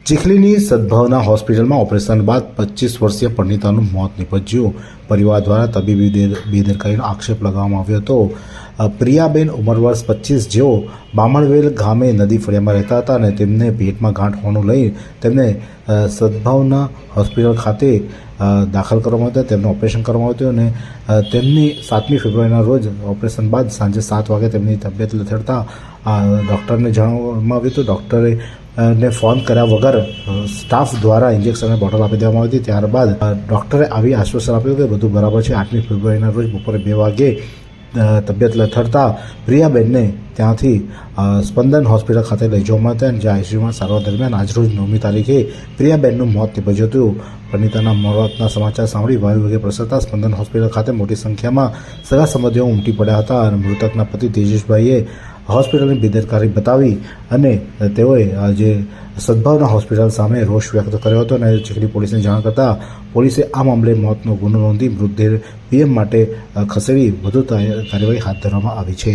ચીખલીની સદભાવના હોસ્પિટલમાં ઓપરેશન બાદ 25 વર્ષીય પરિણીતાનું મોત નીપજ્યું। પરિવાર દ્વારા તબીબી બેદરકારીનો આક્ષેપ લગાવવામાં આવ્યો હતો। પ્રિયાબેન ઉંમર વર્ષ 25 જેઓ બામણવેલ ગામે નદી ફળિયામાં રહેતા હતા અને તેમને પેટમાં ગાંઠ હોવાનું લઈ તેમને સદભાવના હોસ્પિટલ ખાતે દાખલ કરવામાં આવ્યા। તેમનું ઓપરેશન કરવામાં આવ્યું અને તેમની 7મી ફેબ્રુઆરીના રોજ ઓપરેશન બાદ સાંજે 7 વાગે તેમની તબિયત લથડતા ડૉક્ટરને જણાવવામાં આવ્યું હતું। ડૉક્ટરે ને ફોન કર્યા વગર સ્ટાફ દ્વારા ઇન્જેક્શનની બોટલ આપી દેવામાં આવી હતી। ત્યારબાદ ડૉક્ટરે આવી આશ્વાસન આપ્યું કે બધું બરાબર છે। 8મી ફેબ્રુઆરીના રોજ બપોરે 2 વાગે તબિયત લથડતા પ્રિયાબેનને ત્યાંથી સ્પંદન હોસ્પિટલ ખાતે લઈ જવામાં હતા, જ્યાં આઈસીયુમાં સારવાર દરમિયાન આજરોજ 9મી તારીખે પ્રિયાબેનનું મોત નીપજ્યું હતું। પરિણીતાના મોતના સમાચાર સાંભળી વાયુ વેગે પ્રસરતા સ્પંદન હોસ્પિટલ ખાતે મોટી સંખ્યામાં સગા સંબંધીઓ ઉમટી પડ્યા હતા અને મૃતકના પતિ તેજસભાઈએ હોસ્પિટલની બેદરકારી બતાવી અને તેઓએ જે સદભાવના હોસ્પિટલ સામે રોષ વ્યક્ત કર્યો હતો અને ચીખલી પોલીસને જાણ કરતાં પોલીસે આ મામલે મોતનો ગુનો નોંધી મૃતદેહ પીએમ માટે ખસેડી વધુ કાર્યવાહી હાથ ધરવામાં આવી છે।